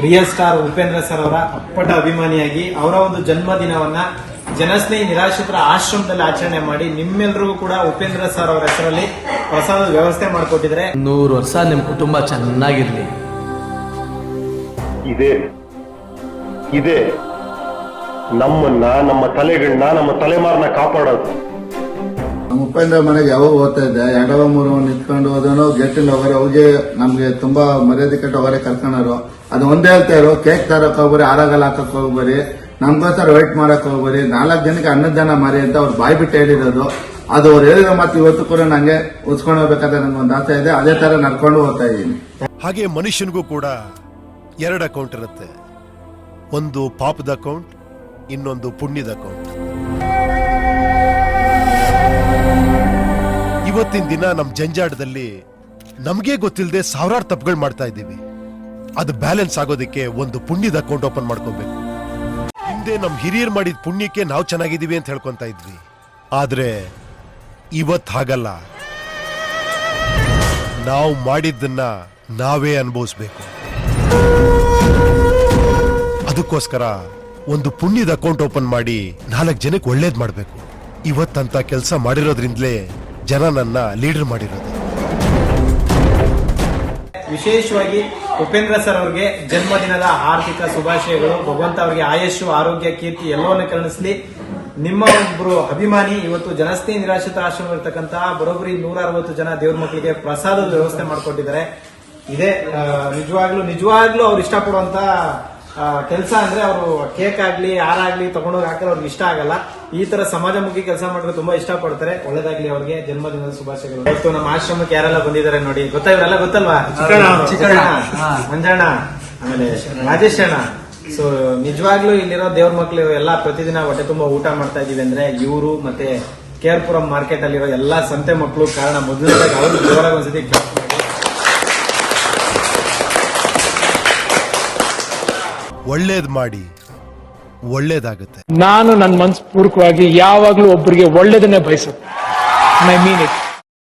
Real star Upendra sir ಅವರ ಅಪ್ಪಟ ಅಭಿಮಾನಿಯಾಗಿ ಅವರ ಒಂದು ಜನ್ಮದಿನವನ್ನ ಜನಸ್ನೇಹಿ ನಿರಾಶ್ರಿತರ ಆಶ್ರಮದಲ್ಲಿ ಆಚರಣೆ ಮಾಡಿ ನಿಮ್ಮೆಲ್ಲರಿಗೂ ಕೂಡ ಉಪೇಂದ್ರ ಸರ್ ಅವರ ಹೆಸರಲ್ಲಿ ಪ್ರಸಾದದ ವ್ಯವಸ್ಥೆ ಮಾಡಿಕೊಟ್ಟಿದ್ದಾರೆ. 100 ವರ್ಷ ನಿಮ್ ಕುಟುಂಬ ಚೆನ್ನಾಗಿರ್ಲಿ. ಇದೆ ನಮ್ಮನ್ನ, ನಮ್ಮ ತಲೆಗಳನ್ನ, ನಮ್ಮ ತಲೆಮಾರನ್ನ ಕಾಪಾಡೋದು. ನಮ್ಮ ಉಪೇಂದ್ರ ಮನೆಗೆ ಯಾವಾಗ ಹೋಗ್ತಾ ಇದ್ದೆ, 2-3 ನಿಂತ್ಕೊಂಡು ಹೋದನು ಗೇಟಿಂದ ಹೋಗೋರು. ಅವ್ರಿಗೆ ನಮ್ಗೆ ತುಂಬಾ ಮರ್ಯಾದೆ ಕಟ್ಟು ಅವರೇ ಕರ್ಕೊಂಡರು. ಅದು ಒಂದೇ ಹೇಳ್ತಾ ಇರೋ, ಕೇಕ್ ತರಕ್ ಹೋಗ್ಬರಿ, ಆರಾಗಲ್ ಹಾಕಕ್ ಹೋಗ್ಬರಿ, ನಮ್ಗೋಸ್ಕರ ವೇಟ್ ಮಾಡಕ್ ಹೋಗ್ಬರಿ, 4 ಜನಕ್ಕೆ 11 ಜನ ಮಾರಿ ಅಂತ ಅವ್ರು ಬಾಯ್ ಬಿಟ್ಟು ಹೇಳಿರೋದು. ಅದು ಅವ್ರು ಹೇಳಿರೋ ಮಾತು ಇವತ್ತು ಕೂಡ ನಂಗೆ ಉತ್ಸ್ಕೊಂಡು ಹೋಗ್ಬೇಕಾದ್ರೆ ನನ್ಗೊಂದು ಆಸೆ ಇದೆ. ಅದೇ ತರ ನಡ್ಕೊಂಡು ಹೋಗ್ತಾ ಇದ್ದೀನಿ. ಹಾಗೆ ಮನುಷ್ಯನಿಗೂ ಕೂಡ 2 ಅಕೌಂಟ್ ಇರುತ್ತೆ. ಒಂದು ಪಾಪದ ಅಕೌಂಟ್, ಇನ್ನೊಂದು ಪುಣ್ಯದ ಅಕೌಂಟ್. ಇವತ್ತಿನ ದಿನ ನಮ್ ಜಂಜಾಟದಲ್ಲಿ ನಮ್ಗೆ ಗೊತ್ತಿಲ್ಲದೆ ಸಾವಿರಾರು ತಪ್ಪುಗಳು ಮಾಡ್ತಾ ಇದ್ದೀವಿ. ಅದು ಬ್ಯಾಲೆನ್ಸ್ ಆಗೋದಕ್ಕೆ ಒಂದು ಪುಣ್ಯದ ಅಕೌಂಟ್ ಓಪನ್ ಮಾಡ್ಕೋಬೇಕು. ಹಿಂದೆ ನಮ್ ಹಿರಿಯರ್ ಮಾಡಿದ ಪುಣ್ಯಕ್ಕೆ ನಾವು ಚೆನ್ನಾಗಿದ್ದೀವಿ ಅಂತ ಹೇಳ್ಕೊಂತ ಇದ್ವಿ. ಆದ್ರೆ ಇವತ್ ಹಾಗಲ್ಲ. ನಾವು ಮಾಡಿದ್ದನ್ನ ನಾವೇ ಅನುಭವಿಸ್ಬೇಕು. ಅದಕ್ಕೋಸ್ಕರ ಒಂದು ಪುಣ್ಯದ ಅಕೌಂಟ್ ಓಪನ್ ಮಾಡಿ 4 ಜನಕ್ಕೆ ಒಳ್ಳೇದ್ ಮಾಡ್ಬೇಕು. ಇವತ್ತಂತ ಕೆಲಸ ಮಾಡಿರೋದ್ರಿಂದಲೇ ಜನ ನನ್ನ ಲೀಡರ್ ಮಾಡಿರೋದು. ವಿಶೇಷವಾಗಿ ಉಪೇಂದ್ರ ಸರ್ ಅವರಿಗೆ ಜನ್ಮದಿನದ ಆರ್ಥಿಕ ಶುಭಾಶಯಗಳು. ಭಗವಂತ ಅವರಿಗೆ ಆಯುಷ್ಯು, ಆರೋಗ್ಯ, ಕೀರ್ತಿ ಎಲ್ಲವನ್ನೂ ಕರುಣಿಸಲಿ. ನಿಮ್ಮ ಒಬ್ಬರು ಅಭಿಮಾನಿ ಇವತ್ತು ಜನಸ್ನೇಹಿ ನಿರಾಶ್ರಿತ ಆಶ್ರಮ ಇರತಕ್ಕಂತಹ ಬರೋಬ್ಬರಿ 160 ಜನ ದೇವ್ರ ಮಕ್ಕಳಿಗೆ ಪ್ರಸಾದದ ವ್ಯವಸ್ಥೆ ಮಾಡಿಕೊಟ್ಟಿದ್ದಾರೆ. ಇದೇ ನಿಜವಾಗ್ಲೂ ಅವ್ರು ಇಷ್ಟಪಡುವಂತ ಕೆಲಸ. ಅಂದ್ರೆ ಅವರು ಕೇಕ್ ಆಗ್ಲಿ, ಹಾರಾಗ್ಲಿ ತಗೊಂಡೋಗಿ ಹಾಕಲು ಅವ್ರಿಗೆ ಇಷ್ಟ ಆಗಲ್ಲ. ಈ ತರ ಸಮಾಜಮುಖಿ ಕೆಲಸ ಮಾಡಿದ್ರೆ ತುಂಬಾ ಇಷ್ಟಪಡ್ತಾರೆ. ಒಳ್ಳೇದಾಗ್ಲಿ ಅವ್ರಿಗೆ, ಜನ್ಮದಿನದ ಶುಭಾಶಯಗಳು. ಇವತ್ತು ನಮ್ಮ ಆಶ್ರಮಕ್ಕೆ ಯಾರೆಲ್ಲ ಬಂದಿದ್ದಾರೆ ನೋಡಿ. ಇವರೆಲ್ಲ ಗೊತ್ತಲ್ವಾ? ಚಿಕ್ಕಣ್ಣ, ಮಂಜಣ್ಣ, ಆಮೇಲೆ ರಾಜೇಶ್ ಅಣ್ಣ. ಸೊ ನಿಜವಾಗ್ಲೂ ಇಲ್ಲಿರೋ ದೇವ್ರ ಮಕ್ಳು ಎಲ್ಲ ಪ್ರತಿದಿನ ಹೊಟ್ಟೆ ತುಂಬಾ ಊಟ ಮಾಡ್ತಾ ಇದೀವಿ ಅಂದ್ರೆ ಇವರು ಮತ್ತೆ ಕೇರ್ಪುರಂ ಮಾರ್ಕೆಟ್ ಅಲ್ಲಿರೋ ಎಲ್ಲಾ ಸಂತೆ ಮಕ್ಕಳು ಕಾರಣ. ಮೊದಲನೇದಾಗಿ ಅವ್ರು ಜೋರಾಗಿ ಒಂದ್ಸತಿ ಒಳ್ಳೇದ್ ಮಾಡಿ ಒಳ್ಳೇದಾಗುತ್ತೆ. ನಾನು ನನ್ನ ಮನಸ್ಪೂರ್ವಕವಾಗಿ ಯಾವಾಗ್ಲೂ ಒಬ್ಬರಿಗೆ ಒಳ್ಳೇದನ್ನೇ ಬಯಸುತ್ತೆ. I mean it.